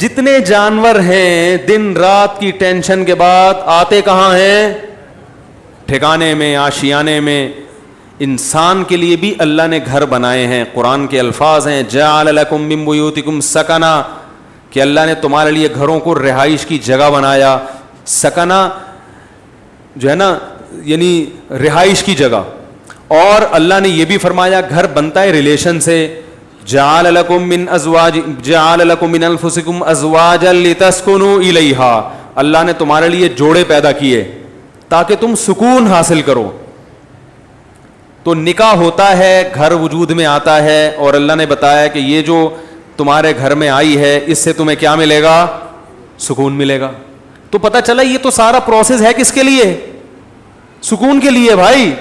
جتنے جانور ہیں دن رات کی ٹینشن کے بعد آتے کہاں ہیں؟ ٹھکانے میں، آشیانے میں. انسان کے لیے بھی اللہ نے گھر بنائے ہیں. قرآن کے الفاظ ہیں جعل لکم من بیوتکم سکنا، کہ اللہ نے تمہارے لیے گھروں کو رہائش کی جگہ بنایا. سکنا جو ہے نا یعنی رہائش کی جگہ. اور اللہ نے یہ بھی فرمایا گھر بنتا ہے ریلیشن سے. جعل لکم من انفسکم ازواجا لتسکنوا الیہا، اللہ نے تمہارے لیے جوڑے پیدا کیے تاکہ تم سکون حاصل کرو. تو نکاح ہوتا ہے، گھر وجود میں آتا ہے، اور اللہ نے بتایا کہ یہ جو تمہارے گھر میں آئی ہے اس سے تمہیں کیا ملے گا؟ سکون ملے گا. تو پتہ چلا یہ تو سارا پروسیس ہے کس کے لیے؟ سکون کے لیے بھائی.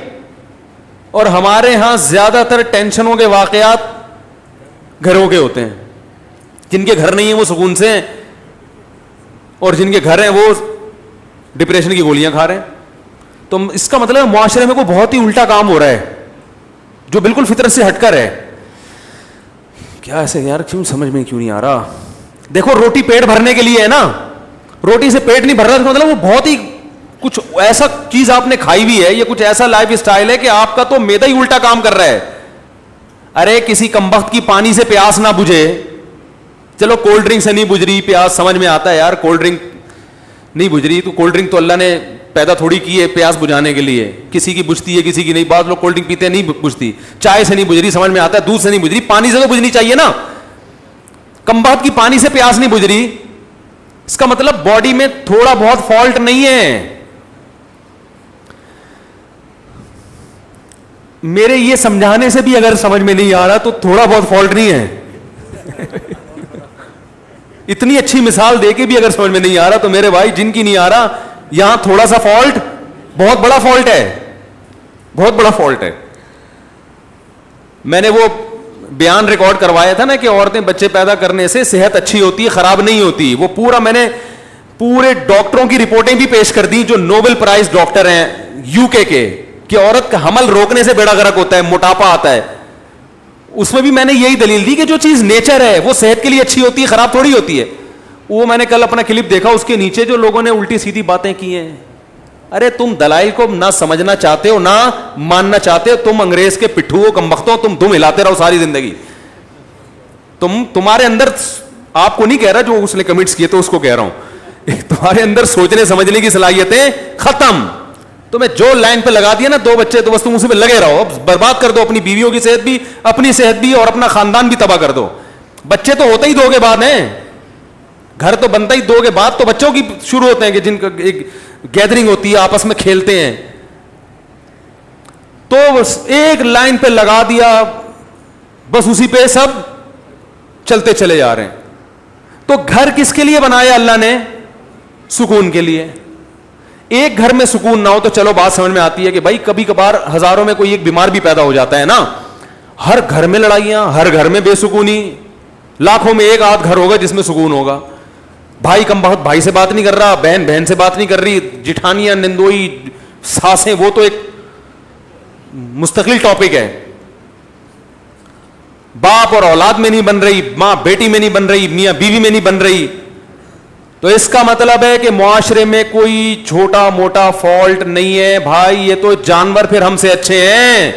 اور ہمارے ہاں زیادہ تر ٹینشنوں کے واقعات گھروں کے ہوتے ہیں. جن کے گھر نہیں ہیں وہ سکون سے ہیں، اور جن کے گھر ہیں وہ ڈپریشن کی گولیاں کھا رہے ہیں. تو اس کا مطلب معاشرے میں کوئی بہت ہی الٹا کام ہو رہا ہے جو بالکل فطرت سے ہٹ کر ہے. کیا ایسے یار کیوں سمجھ میں کیوں نہیں آ رہا؟ دیکھو روٹی پیٹ بھرنے کے لیے ہے نا، روٹی سے پیٹ نہیں بھر رہا، مطلب وہ بہت ہی کچھ ایسا چیز آپ نے کھائی ہوئی ہے، یہ کچھ ایسا لائف اسٹائل ہے کہ آپ کا تو میدا ہی الٹا کام کر رہا ہے. ارے کسی کمبخت کی پانی سے پیاس نہ بجھے، چلو کولڈ ڈرنک سے نہیں بجھ رہی پیاس، سمجھ میں آتا ہے یار کولڈ ڈرنک نہیں بجھ رہی، تو کولڈ ڈرنک تو اللہ نے پیدا تھوڑی کی ہے پیاس بجھانے کے لیے. کسی کی بجھتی ہے کسی کی نہیں. بعض لوگ کولڈ ڈرنک پیتے ہیں نہیں بجھتی. چائے سے نہیں بجھ رہی، سمجھ میں آتا ہے. دودھ سے نہیں بجھ رہی، پانی سے تو بجھنی چاہیے نا. کمبخت کی پانی سے پیاس نہیں بجھ رہی، اس کا مطلب باڈی میں تھوڑا بہت فالٹ نہیں ہے. میرے یہ سمجھانے سے بھی اگر سمجھ میں نہیں آ رہا تو تھوڑا بہت فالٹ نہیں ہے. اتنی اچھی مثال دے کے بھی اگر سمجھ میں نہیں آ رہا تو میرے بھائی جن کی نہیں آ رہا، یہاں تھوڑا سا فالٹ بہت بڑا فالٹ ہے، بہت بڑا فالٹ ہے. میں نے وہ بیان ریکارڈ کروایا تھا نا کہ عورتیں بچے پیدا کرنے سے صحت اچھی ہوتی ہے، خراب نہیں ہوتی. وہ پورا میں نے پورے ڈاکٹروں کی رپورٹیں بھی پیش کر دی جو نوبل پرائز ڈاکٹر ہیں یو کے کہ عورت کا حمل روکنے سے بیڑا غرق ہوتا ہے، موٹاپا آتا ہے. اس میں بھی میں نے یہی دلیل دی کہ جو چیز نیچر ہے وہ صحت کے لیے اچھی ہوتی ہے، خراب تھوڑی ہوتی ہے. وہ میں نے کل اپنا کلپ دیکھا، اس کے نیچے جو لوگوں نے الٹی سیدھی باتیں کی ہیں. ارے تم دلائل کو نہ سمجھنا چاہتے ہو نہ ماننا چاہتے ہو، تم انگریز کے پٹھو ہو، کمبختوں، تم دم ہلاتے رہو ساری زندگی. تمہارے اندر، آپ کو نہیں کہہ رہا جو اس نے کمنٹس کیے تو اس کو کہہ رہا ہوں، تمہارے اندر سوچنے سمجھنے کی صلاحیتیں ختم. تمہیں جو لائن پہ لگا دیا نا 2 بچے تو بس تم اسی پہ لگے رہو، برباد کر دو اپنی بیویوں کی صحت بھی، اپنی صحت بھی، اور اپنا خاندان بھی تباہ کر دو. بچے تو ہوتے ہی 2 کے بعد ہیں، گھر تو بنتا ہی 2 کے بعد، تو بچوں کی شروع ہوتے ہیں کہ جن کا ایک گیدرنگ ہوتی ہے، آپس میں کھیلتے ہیں. تو بس ایک لائن پہ لگا دیا، بس اسی پہ سب چلتے چلے جا رہے ہیں. تو گھر کس کے لیے بنایا اللہ نے؟ سکون کے لیے. ایک گھر میں سکون نہ ہو تو چلو بات سمجھ میں آتی ہے کہ بھائی کبھی کبھار ہزاروں میں کوئی ایک بیمار بھی پیدا ہو جاتا ہے نا. ہر گھر میں لڑائیاں، ہر گھر میں بے سکونی، لاکھوں میں ایک آدھ گھر ہوگا جس میں سکون ہوگا. بھائی کم بہت بھائی سے بات نہیں کر رہا، بہن بہن سے بات نہیں کر رہی، جٹھانیاں، نندوئی، ساسیں، وہ تو ایک مستقل ٹاپک ہے. باپ اور اولاد میں نہیں بن رہی، ماں بیٹی میں نہیں بن رہی، میاں بیوی میں نہیں بن رہی. تو اس کا مطلب ہے کہ معاشرے میں کوئی چھوٹا موٹا فالٹ نہیں ہے بھائی. یہ تو جانور پھر ہم سے اچھے ہیں.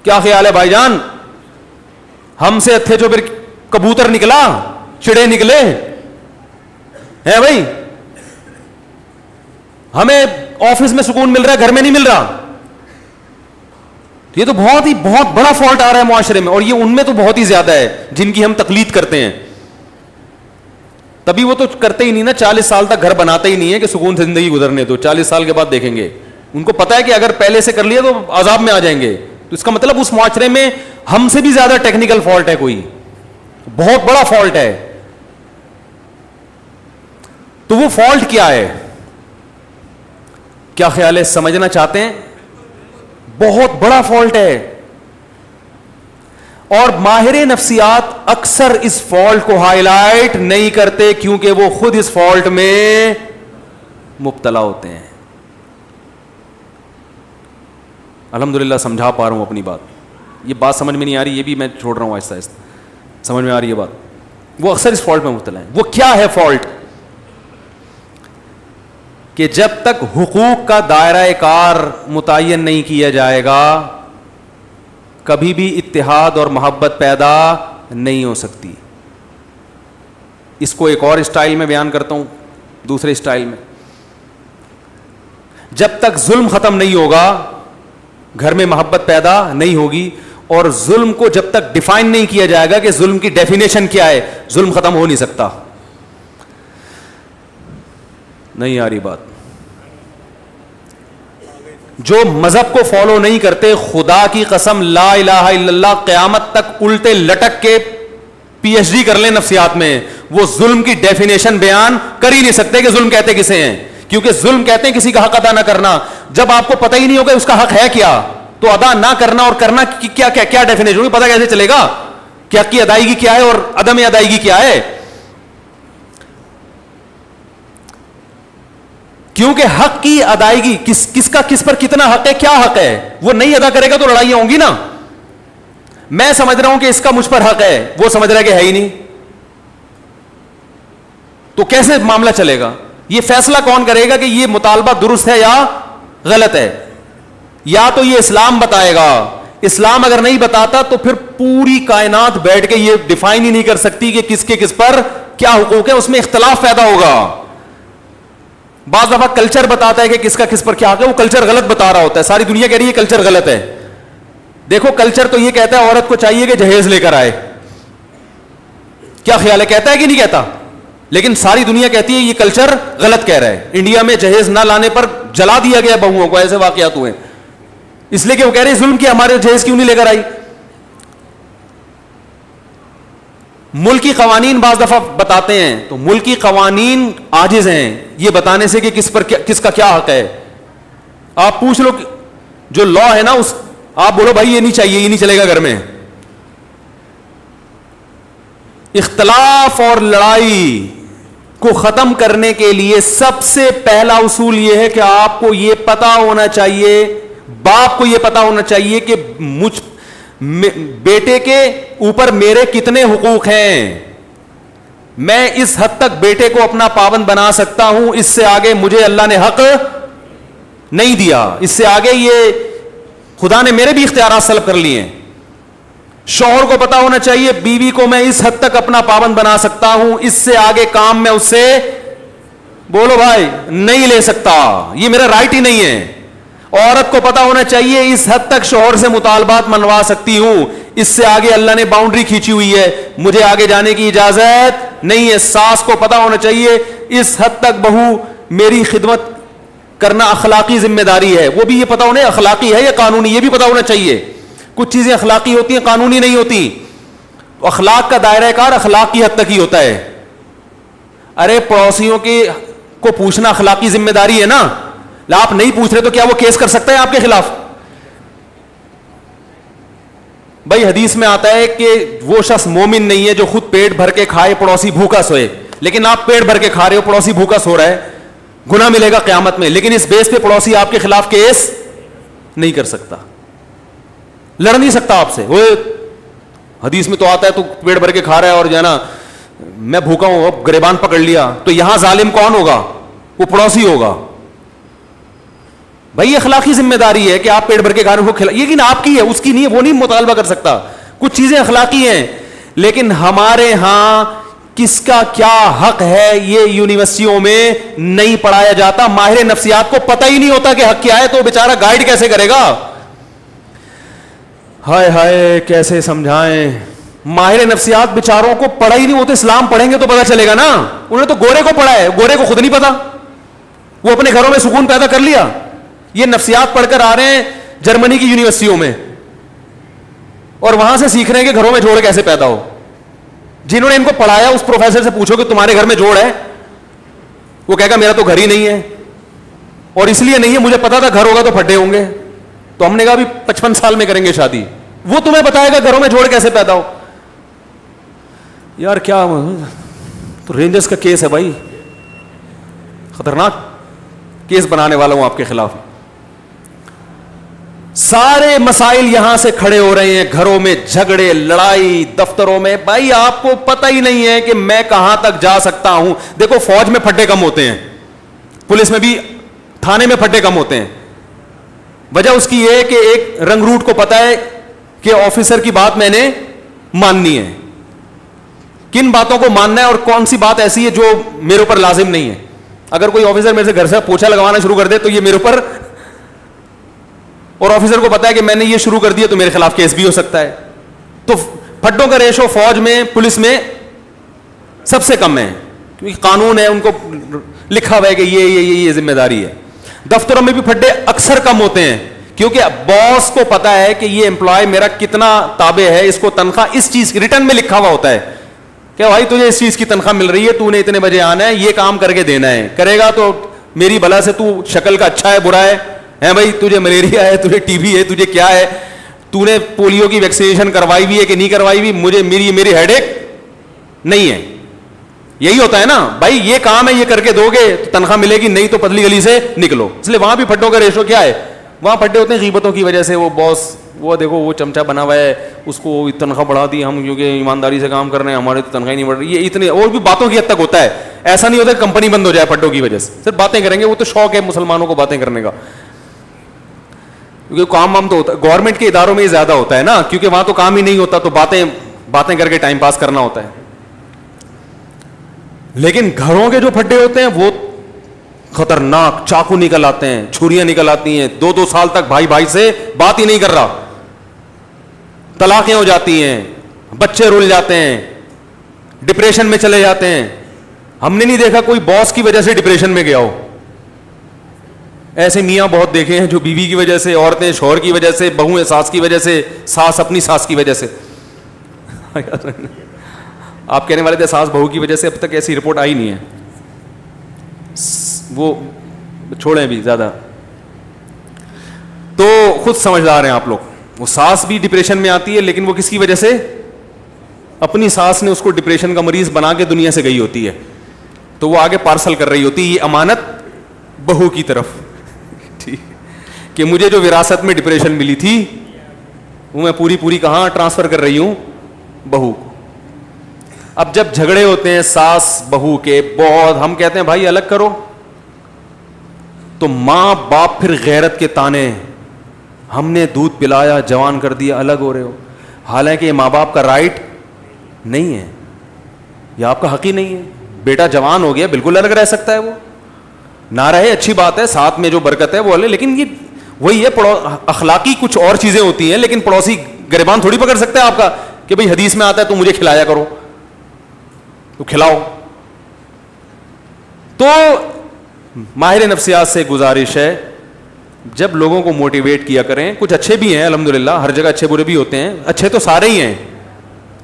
کیا خیال ہے بھائی جان؟ ہم سے اچھے جو پھر کبوتر نکلا، چڑے نکلے ہیں بھائی. ہمیں آفس میں سکون مل رہا ہے، گھر میں نہیں مل رہا. یہ تو بہت بڑا فالٹ آ رہا ہے معاشرے میں، اور یہ ان میں تو بہت ہی زیادہ ہے جن کی ہم تقلید کرتے ہیں. تبھی وہ تو کرتے ہی نہیں نا، 40 سال تک گھر بناتے ہی نہیں ہے کہ سکون سے زندگی گزرنے دو، 40 سال کے بعد دیکھیں گے. ان کو پتا ہے کہ اگر پہلے سے کر لیا تو عذاب میں آ جائیں گے. تو اس کا مطلب اس معاشرے میں ہم سے بھی زیادہ ٹیکنیکل فالٹ ہے، کوئی بہت بڑا فالٹ ہے. تو وہ فالٹ کیا ہے؟ کیا خیال ہے؟ سمجھنا چاہتے ہیں؟ بہت بڑا فالٹ ہے. اور ماہر نفسیات اکثر اس فالٹ کو ہائی لائٹ نہیں کرتے کیونکہ وہ خود اس فالٹ میں مبتلا ہوتے ہیں. الحمدللہ سمجھا پا رہا ہوں اپنی بات. یہ بات سمجھ میں نہیں آ رہی، یہ بھی میں چھوڑ رہا ہوں آہستہ آہستہ. سمجھ میں آ رہی ہے بات؟ وہ اکثر اس فالٹ میں مبتلا ہیں. وہ کیا ہے فالٹ؟ کہ جب تک حقوق کا دائرہ کار متعین نہیں کیا جائے گا کبھی بھی اتحاد اور محبت پیدا نہیں ہو سکتی. اس کو ایک اور اسٹائل میں بیان کرتا ہوں, دوسرے اسٹائل میں. جب تک ظلم ختم نہیں ہوگا گھر میں محبت پیدا نہیں ہوگی, اور ظلم کو جب تک ڈیفائن نہیں کیا جائے گا کہ ظلم کی ڈیفینیشن کیا ہے, ظلم ختم ہو نہیں سکتا. نہیں آ رہی بات؟ جو مذہب کو فالو نہیں کرتے, خدا کی قسم لا الہ الا اللہ قیامت تک الٹے لٹک کے پی ایچ ڈی کر لیں نفسیات میں, وہ ظلم کی ڈیفینیشن بیان کر ہی نہیں سکتے کہ ظلم کہتے کسے ہیں. کیونکہ ظلم کہتے ہیں کسی کا حق ادا نہ کرنا. جب آپ کو پتہ ہی نہیں ہوگا اس کا حق ہے کیا, تو ادا نہ کرنا اور کرنا کیا کیا کیا ڈیفینیشن ہوگی, پتہ کیسے چلے گا کہ حق کی ادائیگی کیا ہے اور عدم ادائیگی کیا ہے؟ کیونکہ حق کی ادائیگی کس کا کس پر کتنا حق ہے, کیا حق ہے, وہ نہیں ادا کرے گا تو لڑائیاں ہوں گی نا. میں سمجھ رہا ہوں کہ اس کا مجھ پر حق ہے, وہ سمجھ رہا ہے کہ ہے ہی نہیں, تو کیسے معاملہ چلے گا؟ یہ فیصلہ کون کرے گا کہ یہ مطالبہ درست ہے یا غلط ہے؟ یا تو یہ اسلام بتائے گا. اسلام اگر نہیں بتاتا تو پھر پوری کائنات بیٹھ کے یہ ڈیفائن ہی نہیں کر سکتی کہ کس کے کس پر کیا حقوق ہے, اس میں اختلاف پیدا ہوگا. بعض دفعہ کلچر بتاتا ہے کہ کس کا کس پر کیا حق ہے, وہ کلچر غلط بتا رہا ہوتا ہے, ساری دنیا کہہ رہی ہے کلچر غلط ہے. دیکھو کلچر تو یہ کہتا ہے عورت کو چاہیے کہ جہیز لے کر آئے, کیا خیال ہے, کہتا ہے کہ نہیں کہتا؟ لیکن ساری دنیا کہتی ہے یہ کلچر غلط کہہ رہا ہے. انڈیا میں جہیز نہ لانے پر جلا دیا گیا بہوؤں کو, ایسے واقعات ہوئے, اس لیے کہ وہ کہہ رہے ظلم کیا, ہمارے جہیز کیوں نہیں لے کر آئی. ملکی قوانین بعض دفعہ بتاتے ہیں تو ملکی قوانین عاجز ہیں یہ بتانے سے کہ کس کا کیا حق ہے. آپ پوچھ لو جو لا ہے نا, اس آپ بولو بھائی یہ نہیں چاہیے, یہ نہیں چلے گا گھر میں. اختلاف اور لڑائی کو ختم کرنے کے لیے سب سے پہلا اصول یہ ہے کہ آپ کو یہ پتا ہونا چاہیے, باپ کو یہ پتا ہونا چاہیے کہ بیٹے کے اوپر میرے کتنے حقوق ہیں. میں اس حد تک بیٹے کو اپنا پابند بنا سکتا ہوں, اس سے آگے مجھے اللہ نے حق نہیں دیا, اس سے آگے یہ خدا نے میرے بھی اختیارات سلب کر لیے ہیں. شوہر کو پتا ہونا چاہیے بیوی کو میں اس حد تک اپنا پابند بنا سکتا ہوں, اس سے آگے کام میں اس سے بولو بھائی نہیں لے سکتا, یہ میرا رائٹ ہی نہیں ہے. عورت کو پتا ہونا چاہیے اس حد تک شوہر سے مطالبات منوا سکتی ہوں, اس سے آگے اللہ نے باؤنڈری کھینچی ہوئی ہے, مجھے آگے جانے کی اجازت نہیں ہے. ساس کو پتا ہونا چاہیے اس حد تک بہو میری خدمت کرنا اخلاقی ذمہ داری ہے, وہ بھی یہ پتا ہونا اخلاقی ہے یا قانونی, یہ بھی پتا ہونا چاہیے. کچھ چیزیں اخلاقی ہوتی ہیں, قانونی نہیں ہوتی. اخلاق کا دائرہ کار اخلاق کی حد تک ہی ہوتا ہے. ارے پڑوسیوں کو پوچھنا اخلاقی ذمہ داری ہے نا, آپ نہیں پوچھ رہے تو کیا وہ کیس کر سکتا ہے آپ کے خلاف؟ بھائی حدیث میں آتا ہے کہ وہ شخص مومن نہیں ہے جو خود پیٹ بھر کے کھائے پڑوسی بھوکا سوئے. لیکن آپ پیٹ بھر کے کھا رہے ہو, پڑوسی بھوکا سو رہا ہے, گناہ ملے گا قیامت میں. لیکن اس بیس پہ پڑوسی آپ کے خلاف کیس نہیں کر سکتا, لڑ نہیں سکتا آپ سے. وہ حدیث میں تو آتا ہے تو پیٹ بھر کے کھا رہا ہے اور جو ہے نا میں بھوکا ہوں, اب گریبان پکڑ لیا, تو یہاں ظالم کون ہوگا؟ وہ پڑوسی ہوگا. بھائی اخلاقی ذمہ داری ہے کہ آپ پیٹ بھر کے کھا رہے ہو, لیکن آپ کی ہے, اس کی نہیں ہے, وہ نہیں مطالبہ کر سکتا. کچھ چیزیں اخلاقی ہیں, لیکن ہمارے ہاں کس کا کیا حق ہے یہ یونیورسٹیوں میں نہیں پڑھایا جاتا. ماہر نفسیات کو پتہ ہی نہیں ہوتا کہ حق کیا ہے, تو بیچارہ گائیڈ کیسے کرے گا؟ ہائے ہائے کیسے سمجھائیں. ماہر نفسیات بیچاروں کو پڑھا ہی نہیں ہوتا. اسلام پڑھیں گے تو پتہ چلے گا نا. انہوں نے تو گورے کو پڑھا ہے, گورے کو خود نہیں پتا, وہ اپنے گھروں میں سکون پیدا کر لیا. یہ نفسیات پڑھ کر آ رہے ہیں جرمنی کی یونیورسٹیوں میں, اور وہاں سے سیکھ رہے ہیں کہ گھروں میں جوڑ کیسے پیدا ہو. جنہوں نے ان کو پڑھایا اس پروفیسر سے پوچھو کہ تمہارے گھر میں جوڑ ہے, وہ کہے گا میرا تو گھر ہی نہیں ہے, اور اس لیے نہیں ہے مجھے پتا تھا گھر ہوگا تو پھڈے ہوں گے. تو ہم نے کہا ابھی 55 سال میں کریں گے شادی, وہ تمہیں بتائے گا گھروں میں جوڑ کیسے پیدا ہو. یار کیا تو رینجرز کا کیس ہے بھائی, خطرناک کیس بنانے والا ہوں آپ کے خلاف. سارے مسائل یہاں سے کھڑے ہو رہے ہیں, گھروں میں جھگڑے, لڑائی, دفتروں میں. بھائی آپ کو پتہ ہی نہیں ہے کہ میں کہاں تک جا سکتا ہوں. دیکھو فوج میں پھٹے کم ہوتے ہیں, پولیس میں بھی, تھانے میں پھٹے کم ہوتے ہیں. وجہ اس کی یہ ہے کہ ایک رنگ روٹ کو پتا ہے کہ آفیسر کی بات میں نے ماننی ہے, کن باتوں کو ماننا ہے اور کون سی بات ایسی ہے جو میرے اوپر لازم نہیں ہے. اگر کوئی آفیسر میرے سے گھر سے پوچھا لگوانا شروع کر دے تو یہ میرے اوپر, اور آفیسر کو پتا ہے کہ میں نے یہ شروع کر دیا تو میرے خلاف کیس بھی ہو سکتا ہے. تو پھٹوں کا ریشو فوج میں, پولیس میں سب سے کم ہے, کیونکہ قانون ہے, ان کو لکھا ہوا ہے کہ یہ ذمہ داری ہے. دفتروں میں بھی پھٹے اکثر کم ہوتے ہیں, کیونکہ باس کو پتا ہے کہ یہ امپلائی میرا کتنا تابع ہے, اس کو تنخواہ اس چیز کی ریٹرن میں لکھا ہوا ہوتا ہے کہ بھائی تجھے اس چیز کی تنخواہ مل رہی ہے, تو نے اتنے بجے آنا ہے, یہ کام کر کے دینا ہے, کرے گا تو میری بلا سے, تو شکل کا اچھا ہے برا ہے بھائی, تجھے ملیریا ہے, تجھے ٹی بی ہے, تجھے کیا ہے, تو نے پولیو کی ویکسینیشن کروائی ہوئی ہے کہ نہیں کروائی ہوئی, مجھے میری ہیڈ ایک نہیں ہے. یہی ہوتا ہے نا بھائی, یہ کام ہے, یہ کر کے دو گے تو تنخواہ ملے گی, نہیں تو پتلی گلی سے نکلو. اس لیے وہاں بھی پھٹوں کا ریشو کیا ہے, وہاں پھٹے ہوتے ہیں غیبتوں کی وجہ سے. وہ باس, وہ دیکھو وہ چمچا بنا ہوا ہے, اس کو تنخواہ بڑھا دی ہم کیونکہ ایمانداری سے کام کر رہے ہیں, ہمارے تو تنخواہ نہیں بڑھ رہی. یہ اتنے اور بھی باتوں کی حد تک ہوتا ہے. ایسا نہیں ہوتا کہ کمپنی بند ہو جائے پھٹوں کی وجہ سے, صرف باتیں کریں گے. وہ تو شوق ہے مسلمانوں کو باتیں کرنے کا, کیونکہ کام تو ہوتا ہے گورنمنٹ کے اداروں میں ہی زیادہ ہوتا ہے نا, کیونکہ وہاں تو کام ہی نہیں ہوتا, تو باتیں کر کے ٹائم پاس کرنا ہوتا ہے. لیکن گھروں کے جو پھٹے ہوتے ہیں وہ خطرناک, چاقو نکل آتے ہیں, چھریاں نکل آتی ہیں, 2 سال تک بھائی سے بات ہی نہیں کر رہا, طلاقیں ہو جاتی ہیں, بچے رول جاتے ہیں, ڈپریشن میں چلے جاتے ہیں. ہم نے نہیں دیکھا کوئی باس کی وجہ سے ڈپریشن میں گیا ہو. ایسے میاں بہت دیکھے ہیں جو بیوی کی وجہ سے, عورتیں شوہر کی وجہ سے, بہویں ساس کی وجہ سے, ساس اپنی ساس کی وجہ سے. آپ کہنے والے تھے ساس بہو کی وجہ سے, اب تک ایسی رپورٹ آئی نہیں ہے, وہ چھوڑیں بھی زیادہ. تو خود سمجھدار ہیں آپ لوگ. وہ ساس بھی ڈپریشن میں آتی ہے, لیکن وہ کس کی وجہ سے, اپنی ساس نے اس کو ڈپریشن کا مریض بنا کے دنیا سے گئی ہوتی ہے, تو وہ آگے پارسل کر رہی ہوتی ہے یہ امانت بہو کی طرف, ٹھیک, کہ مجھے جو وراثت میں ڈپریشن ملی تھی وہ میں پوری کہاں ٹرانسفر کر رہی ہوں, بہو کو. اب جب جھگڑے ہوتے ہیں ساس بہو کے بہت, ہم کہتے ہیں بھائی الگ کرو, تو ماں باپ پھر غیرت کے تانے, ہم نے دودھ پلایا جوان کر دیا, الگ ہو رہے ہو. حالانکہ یہ ماں باپ کا رائٹ نہیں ہے, یہ آپ کا حق ہی نہیں ہے. بیٹا جوان ہو گیا, بالکل الگ رہ سکتا ہے, وہ نہ رہے اچھی بات ہے, ساتھ میں جو برکت ہے وہ الگ, لیکن یہ وہی ہے, اخلاقی کچھ اور چیزیں ہوتی ہیں. لیکن پڑوسی گریبان تھوڑی پکڑ سکتا ہے آپ کا کہ بھئی حدیث میں آتا ہے تو مجھے کھلایا کرو, تو کھلاؤ. تو ماہر نفسیات سے گزارش ہے, جب لوگوں کو موٹیویٹ کیا کریں, کچھ اچھے بھی ہیں الحمدللہ, ہر جگہ اچھے برے بھی ہوتے ہیں, اچھے تو سارے ہی ہیں,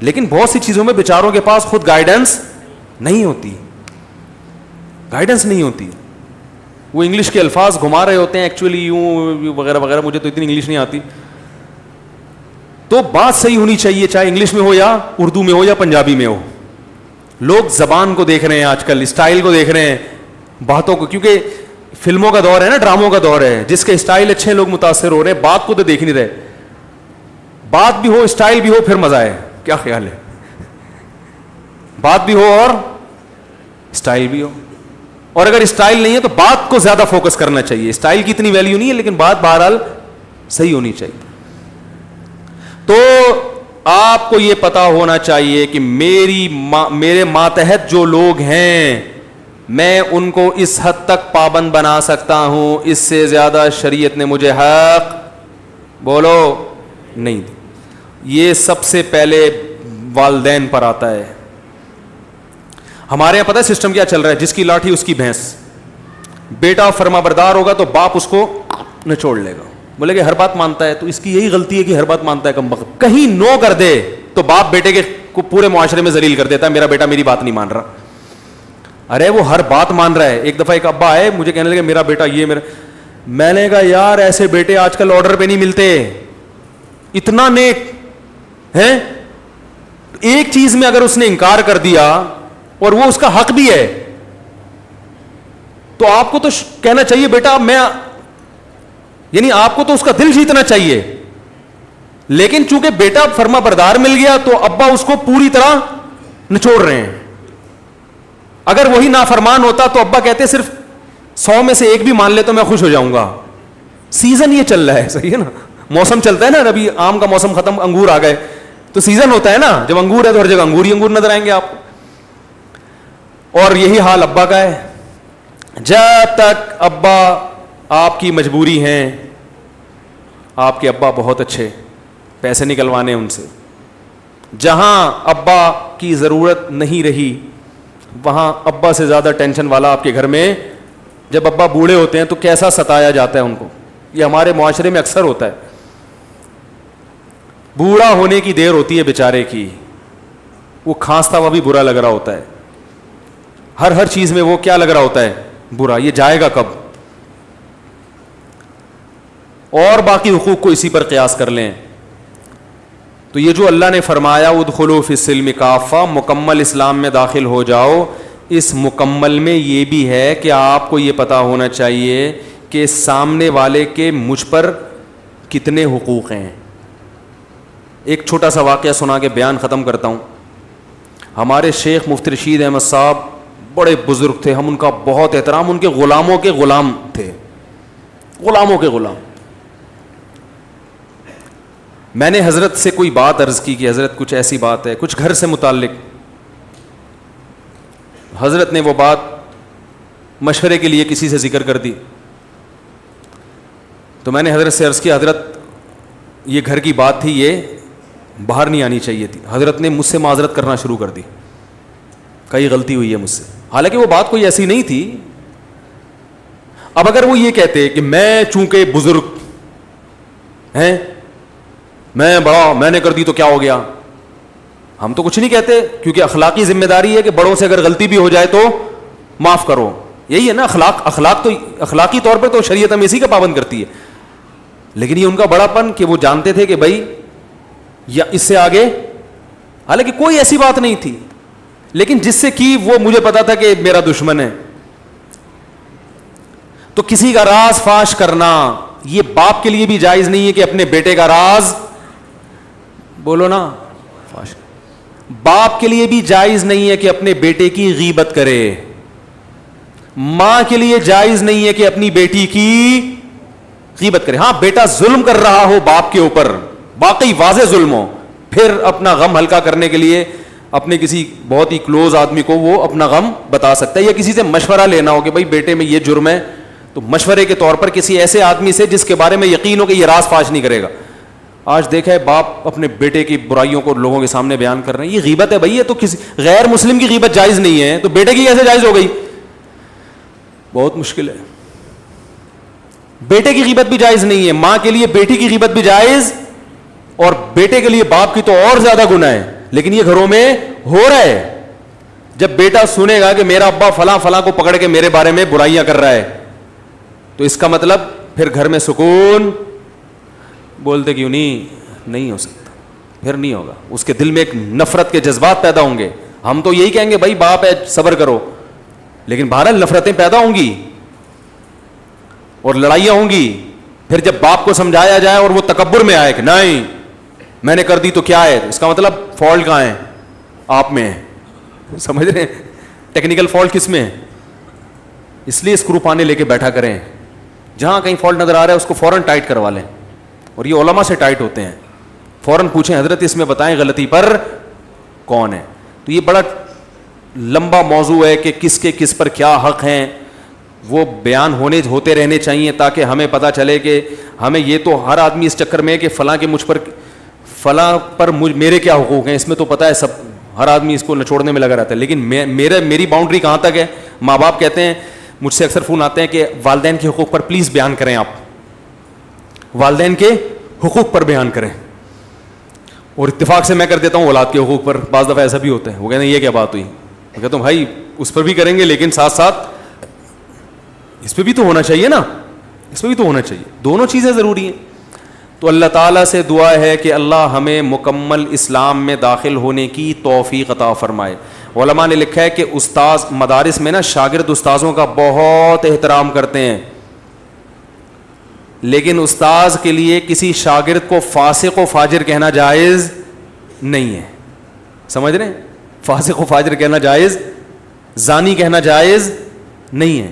لیکن بہت سی چیزوں میں بیچاروں کے پاس خود گائیڈنس نہیں ہوتی, گائیڈنس نہیں ہوتی. وہ انگلش کے الفاظ گھما رہے ہوتے ہیں ایکچولی یوں وغیرہ وغیرہ, مجھے تو اتنی انگلش نہیں آتی. تو بات صحیح ہونی چاہیے, چاہے انگلش میں ہو یا اردو میں ہو یا پنجابی میں ہو. لوگ زبان کو دیکھ رہے ہیں آج کل, اسٹائل کو دیکھ رہے ہیں, باتوں کو, کیونکہ فلموں کا دور ہے نا, ڈراموں کا دور ہے, جس کے اسٹائل اچھے لوگ متاثر ہو رہے ہیں, بات کو تو دیکھ نہیں رہے. بات بھی ہو اسٹائل بھی ہو پھر مزہ ہے. کیا خیال ہے, بات بھی ہو اور اسٹائل بھی ہو, اور اگر اسٹائل نہیں ہے تو بات کو زیادہ فوکس کرنا چاہیے. اسٹائل کی اتنی ویلیو نہیں ہے, لیکن بات بہرحال صحیح ہونی چاہیے. تو آپ کو یہ پتا ہونا چاہیے کہ میرے ماتحت جو لوگ ہیں, میں ان کو اس حد تک پابند بنا سکتا ہوں, اس سے زیادہ شریعت نے مجھے حق بولو نہیں دی. یہ سب سے پہلے والدین پر آتا ہے. ہمارے یہاں پتہ ہے سسٹم کیا چل رہا ہے, جس کی لاٹھی اس کی بھینس. بیٹا فرما بردار ہوگا تو باپ اس کو نچوڑ لے گا, بولے کہ ہر بات مانتا ہے, تو اس کی یہی غلطی ہے کہ ہر بات مانتا ہے کم وقت. کہیں نو کر دے تو باپ بیٹے کے کو پورے معاشرے میں ذلیل کر دیتا ہے, میرا بیٹا میری بات نہیں مان رہا. ارے وہ ہر بات مان رہا ہے. ایک دفعہ ایک ابا آئے مجھے کہنے لگے میرا بیٹا یہ میرا, میں نے کہا یار ایسے بیٹے آج کل آرڈر پہ نہیں ملتے, اتنا نیک ہے. ایک چیز میں اگر اس نے انکار کر دیا اور وہ اس کا حق بھی ہے, تو آپ کو تو کہنا چاہیے بیٹا میں یعنی آپ کو تو اس کا دل جیتنا چاہیے, لیکن چونکہ بیٹا فرما بردار مل گیا تو ابا اس کو پوری طرح نچوڑ رہے ہیں. اگر وہی نافرمان ہوتا تو ابا کہتے صرف 100 میں سے 1 بھی مان لے تو میں خوش ہو جاؤں گا. سیزن یہ چل رہا ہے, صحیح ہے نا, موسم چلتا ہے نا, ابھی آم کا موسم ختم, انگور آ گئے, تو سیزن ہوتا ہے نا, جب انگور ہے تو ہر جگہ انگور ہی انگور نظر آئیں گے آپ کو. اور یہی حال ابا کا ہے. جب تک ابا آپ کی مجبوری ہیں, آپ کے ابا بہت اچھے, پیسے نکلوانے ان سے, جہاں ابا کی ضرورت نہیں رہی وہاں ابا سے زیادہ ٹینشن والا آپ کے گھر میں, جب ابا بوڑھے ہوتے ہیں تو کیسا ستایا جاتا ہے ان کو. یہ ہمارے معاشرے میں اکثر ہوتا ہے. بوڑھا ہونے کی دیر ہوتی ہے بیچارے کی, وہ کھانستا ہوا بھی برا لگ رہا ہوتا ہے, ہر چیز میں وہ کیا لگ رہا ہوتا ہے, برا. یہ جائے گا کب؟ اور باقی حقوق کو اسی پر قیاس کر لیں. تو یہ جو اللہ نے فرمایا ادخلوا فی السلم کافہ, مکمل اسلام میں داخل ہو جاؤ, اس مکمل میں یہ بھی ہے کہ آپ کو یہ پتا ہونا چاہیے کہ سامنے والے کے مجھ پر کتنے حقوق ہیں. ایک چھوٹا سا واقعہ سنا کے بیان ختم کرتا ہوں. ہمارے شیخ مفتی رشید احمد صاحب بڑے بزرگ تھے, ہم ان کا بہت احترام, ان کے غلاموں کے غلام تھے, غلاموں کے غلام. میں نے حضرت سے کوئی بات عرض کی کہ حضرت کچھ ایسی بات ہے, کچھ گھر سے متعلق. حضرت نے وہ بات مشورے کے لیے کسی سے ذکر کر دی. تو میں نے حضرت سے عرض کیا, حضرت یہ گھر کی بات تھی, یہ باہر نہیں آنی چاہیے تھی. حضرت نے مجھ سے معذرت کرنا شروع کر دی, کئی غلطی ہوئی ہے مجھ سے, حالانکہ وہ بات کوئی ایسی نہیں تھی. اب اگر وہ یہ کہتے کہ میں چونکہ بزرگ ہیں, میں بڑا, میں نے کر دی تو کیا ہو گیا, ہم تو کچھ نہیں کہتے, کیونکہ اخلاقی ذمہ داری ہے کہ بڑوں سے اگر غلطی بھی ہو جائے تو معاف کرو. یہی ہے نا اخلاق تو اخلاقی طور پہ تو شریعت ہم اسی کا پابند کرتی ہے. لیکن یہ ان کا بڑا پن کہ وہ جانتے تھے کہ بھائی یا اس سے آگے, حالانکہ کوئی ایسی بات نہیں تھی, لیکن جس سے کی وہ مجھے پتا تھا کہ میرا دشمن ہے. تو کسی کا راز فاش کرنا یہ باپ کے لیے بھی جائز نہیں ہے کہ اپنے بیٹے کا راز, بولو نا, فاش. باپ کے لیے بھی جائز نہیں ہے کہ اپنے بیٹے کی غیبت کرے, ماں کے لیے جائز نہیں ہے کہ اپنی بیٹی کی غیبت کرے. ہاں بیٹا ظلم کر رہا ہو باپ کے اوپر, واقعی واضح ظلم ہو, پھر اپنا غم ہلکا کرنے کے لیے اپنے کسی بہت ہی کلوز آدمی کو وہ اپنا غم بتا سکتا ہے, یا کسی سے مشورہ لینا ہو کہ بھائی بیٹے میں یہ جرم ہے, تو مشورے کے طور پر کسی ایسے آدمی سے جس کے بارے میں یقین ہو کہ یہ راز فاش نہیں کرے گا. آج دیکھا ہے باپ اپنے بیٹے کی برائیوں کو لوگوں کے سامنے بیان کر رہے ہیں, یہ غیبت ہے بھائی. یہ تو کسی غیر مسلم کی غیبت جائز نہیں ہے, تو بیٹے کی کیسے جائز ہو گئی؟ بہت مشکل ہے. بیٹے کی غیبت بھی جائز نہیں ہے, ماں کے لیے بیٹی کی غیبت بھی جائز, اور بیٹے کے لیے باپ کی تو اور زیادہ گناہ ہے. لیکن یہ گھروں میں ہو رہا ہے. جب بیٹا سنے گا کہ میرا ابا فلاں فلاں کو پکڑ کے میرے بارے میں برائیاں کر رہا ہے, تو اس کا مطلب پھر گھر میں سکون, بولتے کیوں نہیں ہو سکتا, پھر نہیں ہوگا. اس کے دل میں ایک نفرت کے جذبات پیدا ہوں گے. ہم تو یہی کہیں گے بھائی باپ ہے صبر کرو, لیکن بہرحال نفرتیں پیدا ہوں گی اور لڑائیاں ہوں گی. پھر جب باپ کو سمجھایا جائے اور وہ تکبر میں آئے کہ نہیں میں نے کر دی تو کیا ہے, اس کا مطلب فالٹ کہاں ہے, آپ میں ہے. سمجھ رہے ہیں ٹیکنیکل فالٹ کس میں ہے؟ اس لیے اسکرو پانے لے کے بیٹھا کریں, جہاں کہیں فالٹ نظر آ رہا ہے اس کو فوراً ٹائٹ کروا لیں. اور یہ علماء سے ٹائٹ ہوتے ہیں, فوراً پوچھیں حضرت اس میں بتائیں غلطی پر کون ہے. تو یہ بڑا لمبا موضوع ہے کہ کس کے کس پر کیا حق ہیں, وہ بیان ہوتے رہنے چاہیے تاکہ ہمیں پتہ چلے کہ ہمیں یہ تو ہر آدمی اس چکر میں کہ فلاں کے مجھ پر فلاں پر میرے کیا حقوق ہیں, اس میں تو پتہ ہے سب, ہر آدمی اس کو نچوڑنے میں لگا رہتا ہے. لیکن میری باؤنڈری کہاں تک ہے؟ ماں باپ کہتے ہیں, مجھ سے اکثر فون آتے ہیں کہ والدین کے حقوق پر پلیز بیان کریں, آپ والدین کے حقوق پر بیان کریں. اور اتفاق سے میں کر دیتا ہوں اولاد کے حقوق پر. بعض دفعہ ایسا بھی ہوتا ہے, وہ کہتے ہیں یہ کیا بات ہوئی, میں کہتا ہوں بھائی اس پر بھی کریں گے لیکن ساتھ ساتھ اس پہ بھی تو ہونا چاہیے نا, اس پہ بھی تو ہونا چاہیے, دونوں چیزیں ضروری ہیں. تو اللہ تعالیٰ سے دعا ہے کہ اللہ ہمیں مکمل اسلام میں داخل ہونے کی توفیق عطا فرمائے. علماء نے لکھا ہے کہ استاذ مدارس میں نا شاگرد استاذوں کا بہت احترام کرتے ہیں, لیکن استاذ کے لیے کسی شاگرد کو فاسق و فاجر کہنا جائز نہیں ہے. سمجھ رہے ہیں؟ فاسق و فاجر کہنا جائز, زانی کہنا جائز نہیں ہے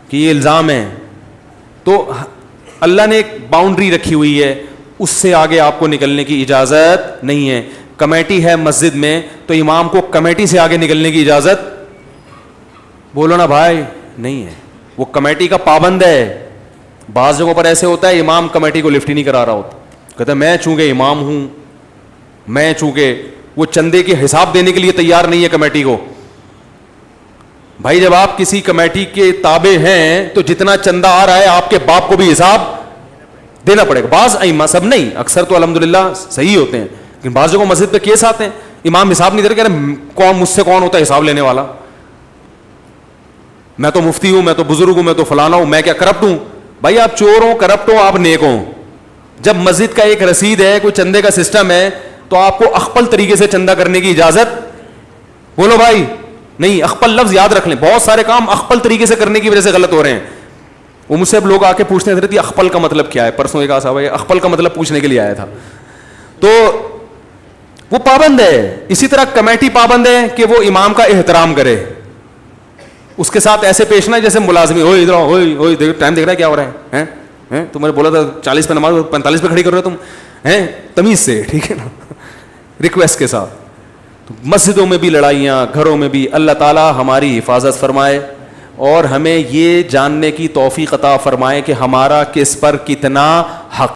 کہ یہ الزام ہے. تو اللہ نے ایک باؤنڈری رکھی ہوئی ہے, اس سے آگے آپ کو نکلنے کی اجازت نہیں ہے. کمیٹی ہے مسجد میں تو امام کو کمیٹی سے آگے نکلنے کی اجازت, بولو نا بھائی, نہیں ہے. وہ کمیٹی کا پابند ہے. بعض جگہوں پر ایسے ہوتا ہے امام کمیٹی کو لفٹ ہی نہیں کرا رہا ہوتا, کہتا ہے میں چونکہ امام ہوں, میں چونکہ, وہ چندے کے حساب دینے کے لیے تیار نہیں ہے کمیٹی کو. بھائی جب آپ کسی کمیٹی کے تابع ہیں تو جتنا چندہ آ رہا ہے آپ کے باپ کو بھی حساب دینا پڑے گا. بعض ائمہ, سب نہیں, اکثر تو الحمدللہ صحیح ہوتے ہیں, لیکن بعض جگہوں مسجد پہ کیس آتے ہیں امام حساب نہیں دے رہے, کہہ رہے کون مجھ سے کون ہوتا ہے حساب لینے والا, میں تو مفتی ہوں, میں تو بزرگ ہوں, میں تو فلانا ہوں, میں کیا کرپٹ ہوں. بھائی آپ چور ہوں, کرپٹ ہوں, آپ نیک ہوں. جب مسجد کا ایک رسید ہے, کوئی چندے کا سسٹم ہے, تو آپ کو اخپل طریقے سے چندہ کرنے کی اجازت, بولو بھائی, نہیں. اخپل لفظ یاد رکھ لیں, بہت سارے کام اخپل طریقے سے کرنے کی وجہ سے غلط ہو رہے ہیں. وہ مجھ سے اب لوگ آ کے پوچھتے ہیں حضرت اخپل کا مطلب کیا ہے. پرسوں ایک صاحب اخپل کا مطلب پوچھنے کے لیے آیا تھا, تو وہ پابند ہے. اسی طرح کمیٹی پابند ہے کہ وہ امام کا احترام کرے, اس کے ساتھ ایسے پیش نہ جیسے ملازمی, ہوئے ادھر ہوئے ٹائم دیکھ رہا ہے کیا ہو رہا ہے, تمہیں بولا تھا 40 پہ نماز 45 پہ کھڑی کر رہے ہو تم, تمیز سے, ٹھیک ہے نا, ریکویسٹ کے ساتھ. تو مسجدوں میں بھی لڑائیاں, گھروں میں بھی, اللہ تعالی ہماری حفاظت فرمائے اور ہمیں یہ جاننے کی توفیق عطا فرمائے کہ ہمارا کس پر کتنا حق